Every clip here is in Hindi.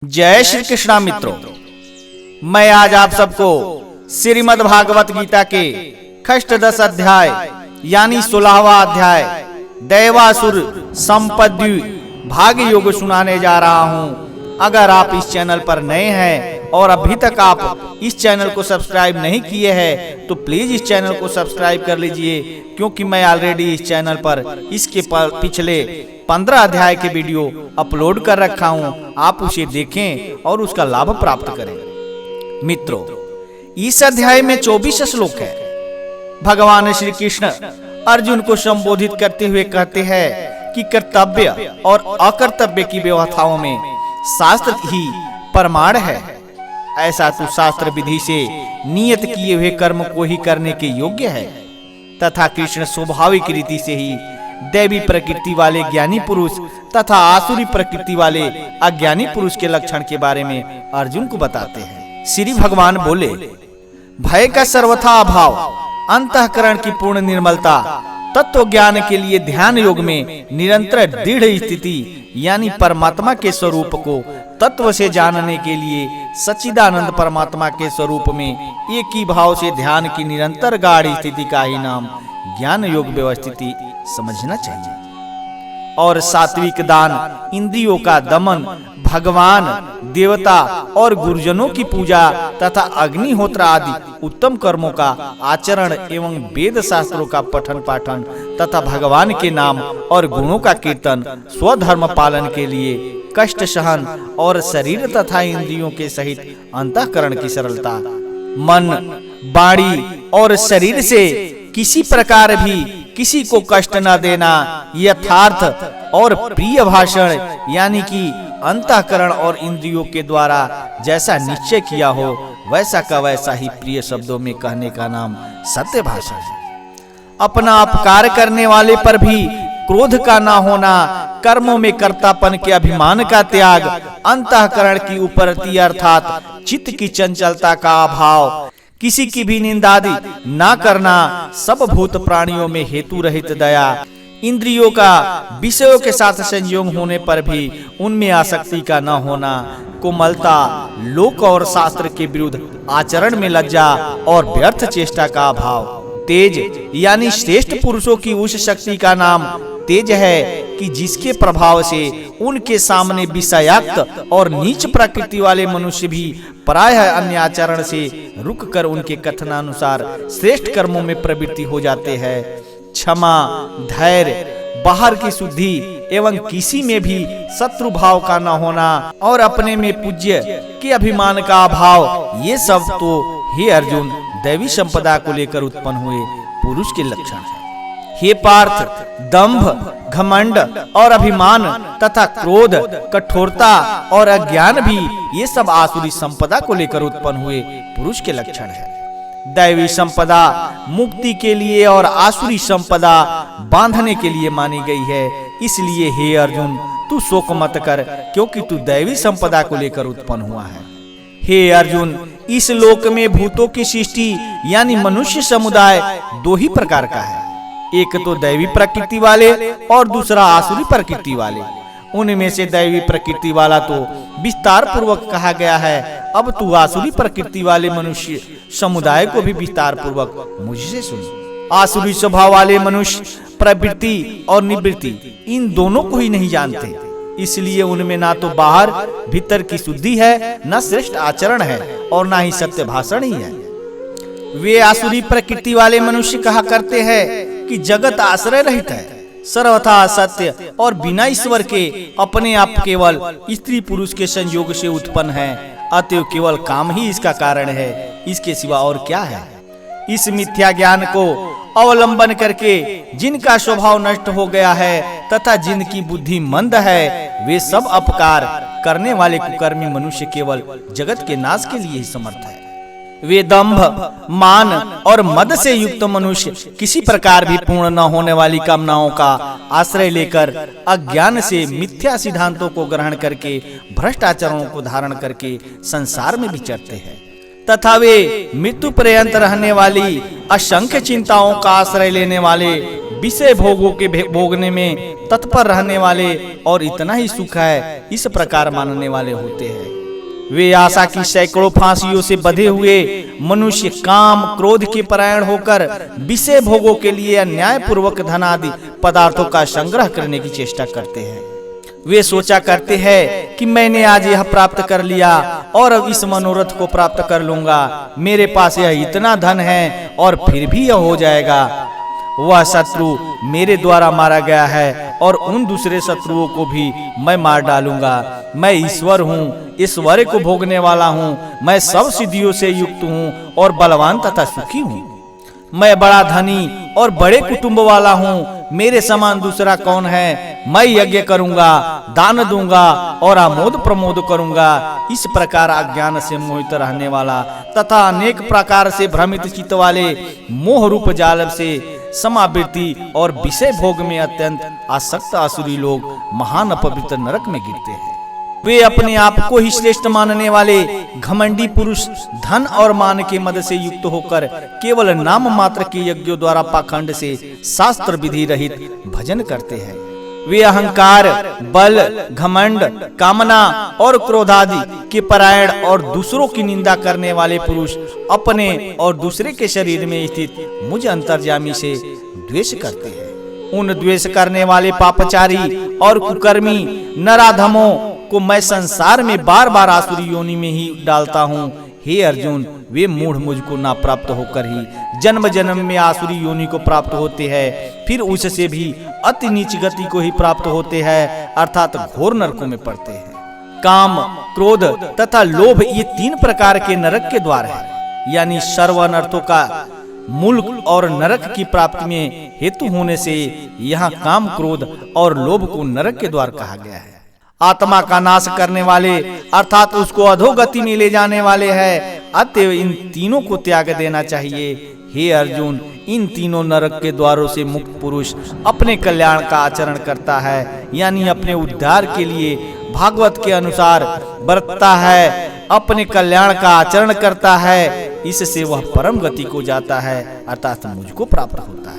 जय श्री कृष्णा मित्रों, मैं आज आप सबको श्रीमद् भागवत गीता के षष्ठ अध्याय यानी 16वां अध्याय दैवासुर संपद्यु भाग योग सुनाने जा रहा हूं। अगर आप इस चैनल पर नए हैं और अभी तक आप इस चैनल को सब्सक्राइब नहीं किए हैं तो प्लीज इस चैनल को सब्सक्राइब कर लीजिए, क्योंकि मैं ऑलरेडी इस चैनल पर इसके पिछले 15 अध्याय के वीडियो अपलोड कर रखा हूं। आप उसे देखें और उसका लाभ प्राप्त करें। मित्रों, इस अध्याय में 24 श्लोक है। भगवान श्री कृष्ण अर्जुन को संबोधित करते हुए कहते हैं कि कर्तव्य और अकर्तव्य की व्यवस्थाओं में शास्त्र ही प्रमाण है। ऐसा तो शास्त्र विधि से नियत किए हुए कर्म को ही करने के योग्य है तथा कृष्ण स्वाभाविक रीति से ही दैवी प्रकृति वाले ज्ञानी पुरुष तथा आसुरी प्रकृति वाले अज्ञानी पुरुष के लक्षण के बारे में अर्जुन को बताते हैं। श्री भगवान बोले, भय का सर्वथा अभाव, अंतःकरण की पूर्ण निर्मलता, तत्व ज्ञान के लिए ध्यान योग में निरंतर दृढ़ स्थिति यानी परमात्मा के स्वरूप को तत्व से जानने के लिए सच्चिदानंद परमात्मा के स्वरूप में एक ही भाव से ध्यान की निरंतर गाढ़ स्थिति का ही नाम ज्ञान योग व्यवस्थिति समझना चाहिए। और सात्विक दान, इंद्रियों का दमन, भगवान, देवता और गुरुजनों की पूजा तथा अग्निहोत्र आदि उत्तम कर्मों का आचरण एवं वेद शास्त्रों का पठन पाठन तथा भगवान के नाम और गुणों का कीर्तन, स्वधर्म पालन के लिए कष्ट सहन और शरीर तथा इंद्रियों के सहित अंतःकरण की सरलता, मन, वाणी और शरीर से किसी प्रकार भी किसी को कष्ट न देना, यथार्थ और प्रिय भाषण यानी कि अंतःकरण और इंद्रियों के द्वारा जैसा निश्चय किया हो वैसा का वैसा ही प्रिय शब्दों में कहने का नाम सत्य भाषण है। अपना अपकार करने वाले पर भी क्रोध का ना होना, कर्मों में कर्तापन के अभिमान का त्याग, अंतःकरण की उपरति अर्थात चित्त की चंचलता का अभाव, किसी की भी निंदादि ना करना, सब भूत प्राणियों में हेतु रहित दया, इंद्रियों का विषयों के साथ संयोग होने पर भी उनमें आसक्ति का न होना, कोमलता, लोक और शास्त्र के विरुद्ध आचरण में लज्जा और व्यर्थ चेष्टा का अभाव, तेज यानी श्रेष्ठ पुरुषों की उस शक्ति का नाम तेज है कि जिसके प्रभाव से उनके सामने विषयाक्त और नीच प्रकृति वाले मनुष्य भी प्रायः अन्य आचरण से रुक कर उनके कथनानुसार श्रेष्ठ कर्मों में प्रवृत्ति हो जाते हैं। क्षमा, धैर्य, बाहर की शुद्धि एवं किसी में भी शत्रु भाव का न होना और अपने में पूज्य के अभिमान का अभाव, ये सब तो हे अर्जुन दैवी संपदा को लेकर उत्पन्न हुए पुरुष के लक्षण है। हे पार्थ, दंभ, घमंड और अभिमान तथा क्रोध, कठोरता और अज्ञान भी ये सब आसुरी संपदा को लेकर उत्पन्न हुए पुरुष के लक्षण है। दैवी संपदा मुक्ति के लिए और आसुरी संपदा बांधने के लिए मानी गई है। इसलिए हे अर्जुन, तू शोक मत कर, क्योंकि तू दैवी संपदा को लेकर उत्पन्न हुआ है। हे अर्जुन, इस लोक में भूतों की सृष्टि यानी मनुष्य समुदाय दो ही प्रकार का है, एक तो दैवी प्रकृति वाले और दूसरा आसुरी प्रकृति वाले। उनमें से दैवी प्रकृति वाला तो विस्तार पूर्वक कहा गया है। अब तू आसुरी प्रकृति वाले मनुष्य समुदाय को भी विस्तार पूर्वक मुझसे सुन। आसुरी स्वभाव वाले मनुष्य प्रवृत्ति और निवृत्ति इन दोनों को ही नहीं जानते, इसलिए उनमें ना तो बाहर भीतर की शुद्धि है, न श्रेष्ठ आचरण है और ना ही सत्य भाषण ही है। वे आसुरी प्रकृति वाले मनुष्य कहा करते हैं कि जगत आश्रय रहित है, सर्वथा सत्य और बिना ईश्वर के अपने आप केवल स्त्री पुरुष के संयोग से उत्पन्न है, अतएव केवल काम ही इसका कारण है, इसके सिवा और क्या है। इस मिथ्या ज्ञान को अवलंबन करके जिनका स्वभाव नष्ट हो गया है तथा जिनकी बुद्धि मंद है, वे सब अपकार करने वाले कुकर्मी मनुष्य केवल जगत के नाश के लिए ही समर्थ है। वे दंभ, मान और मद से युक्त मनुष्य किसी प्रकार भी पूर्ण न होने वाली कामनाओं का आश्रय लेकर अज्ञान से मिथ्या सिद्धांतों को ग्रहण करके भ्रष्ट आचरणों को धारण करके संसार में विचरते हैं। तथा वे मृत्यु पर्यंत रहने वाली असंख्य चिंताओं का आश्रय लेने वाले, विषय भोगों के भोगने में तत्पर रहने वाले और इतना ही सुख है इस प्रकार मानने वाले होते हैं। वे आशा की सैकड़ों फांसियों से बंधे हुए मनुष्य काम क्रोध के परायण होकर विषय भोगों के लिए अन्याय पूर्वक धन आदि पदार्थों का संग्रह करने की चेष्टा करते हैं। वे सोचा करते हैं कि मैंने आज यह प्राप्त कर लिया और अब इस मनोरथ को प्राप्त कर लूंगा, मेरे पास यह इतना धन है और फिर भी यह हो जाएगा। वह शत्रु मेरे द्वारा मारा गया है और उन दूसरे शत्रुओं को भी मैं मार डालूंगा। मैं ईश्वर हूँ, ईश्वर को भोगने वाला हूँ, मैं सब सिद्धियों से युक्त हूँ और बलवान तथा सुखी हूँ। मैं बड़ा धनी और बड़े कुटुंब वाला हूँ, मेरे समान दूसरा कौन है। मैं यज्ञ करूंगा, दान दूंगा और आमोद प्रमोद करूंगा। इस प्रकार अज्ञान से मोहित रहने वाला तथा अनेक प्रकार से भ्रमित चित्त वाले मोह रूप जाल से समावृत्ति और विषय भोग में अत्यंत आसक्त आसुरी लोग महान अपवित्र नरक में गिरते हैं। वे अपने आप को ही श्रेष्ठ मानने वाले घमंडी पुरुष धन और मान के मद से युक्त होकर केवल नाम मात्र के यज्ञों द्वारा पाखंड से शास्त्र विधि रहित भजन करते हैं। वे अहंकार, बल, घमंड, कामना और क्रोधादि के परायण और दूसरों की निंदा करने वाले पुरुष अपने और दूसरे के शरीर में स्थित मुझ अंतर्यामी से द्वेष करते हैं। उन द्वेष करने वाले पापचारी और कुकर्मी नराधमों को मैं संसार में बार बार आसुरी योनि में ही डालता हूँ। हे अर्जुन, वे मूढ़ मुझको ना प्राप्त होकर ही जन्म जन्म में आसुरी योनि को प्राप्त होते हैं, फिर उससे भी अति नीच गति को ही प्राप्त होते हैं, अर्थात घोर नरकों में पड़ते हैं। काम, क्रोध तथा लोभ ये तीन प्रकार के नरक के द्वार हैं, यानी सर्व अनर्थों का मूल और नरक की प्राप्ति में हेतु होने से यहाँ काम, क्रोध और लोभ को नरक के द्वार कहा गया है। आत्मा का नाश करने वाले अर्थात उसको अधोगति में ले जाने वाले हैं, अतएव इन तीनों को त्याग देना चाहिए। हे अर्जुन, इन तीनों नरक के द्वारों से मुक्त पुरुष अपने कल्याण का आचरण करता है, यानी अपने उद्धार के लिए भागवत के अनुसार बरतता है, अपने कल्याण का आचरण करता है, इससे वह परम गति को जाता है, अर्थात मुझको प्राप्त होता है।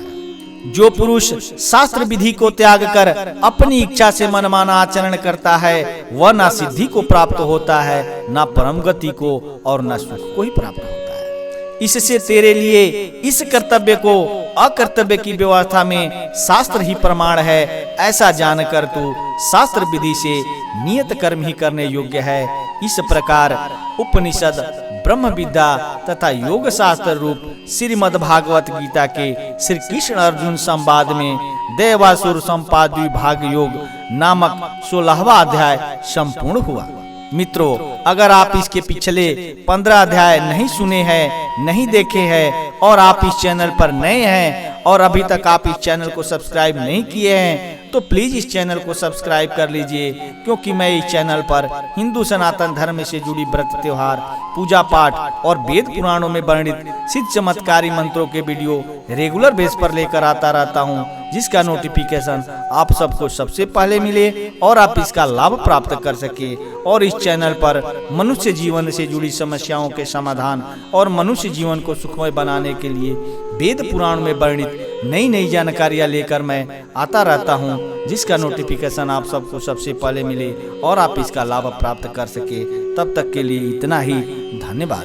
जो पुरुष शास्त्र विधि को त्याग कर अपनी इच्छा से मनमाना आचरण करता है, वह ना सिद्धि को प्राप्त होता है, ना परम गति को और ना सुख को ही प्राप्त होता है। इससे तेरे लिए इस कर्तव्य को अकर्तव्य की व्यवस्था में शास्त्र ही प्रमाण है, ऐसा जानकर तू शास्त्र विधि से नियत कर्म ही करने योग्य है। इस प्रकार उपनिषद, ब्रह्म विद्या तथा योग शास्त्र रूप श्रीमद् भागवत गीता के श्री कृष्ण अर्जुन संवाद में दैवासुर संपाद विभाग योग नामक 16वां अध्याय संपूर्ण हुआ। मित्रों, अगर आप इसके पिछले 15 अध्याय नहीं सुने हैं, नहीं देखे हैं और आप इस चैनल पर नए हैं और अभी तक आप इस चैनल को सब्सक्राइब नहीं किए हैं, तो प्लीज इस चैनल को सब्सक्राइब कर लीजिए, क्योंकि मैं इस चैनल पर हिंदू सनातन धर्म से जुड़ी व्रत, त्योहार, पूजा पाठ और वेद पुराणों में वर्णित सिद्ध चमत्कारी मंत्रों के वीडियो रेगुलर बेस पर लेकर आता रहता हूँ, जिसका नोटिफिकेशन आप सबको सबसे पहले मिले और आप इसका लाभ प्राप्त कर सके। और इस चैनल पर मनुष्य जीवन से जुड़ी समस्याओं के समाधान और मनुष्य जीवन को सुखमय बनाने के लिए वेद पुराण में वर्णित नई नई जानकारियां लेकर मैं आता रहता हूं, जिसका नोटिफिकेशन आप सबको सबसे पहले मिले और आप इसका लाभ प्राप्त कर सके। तब तक के लिए इतना ही, धन्यवाद।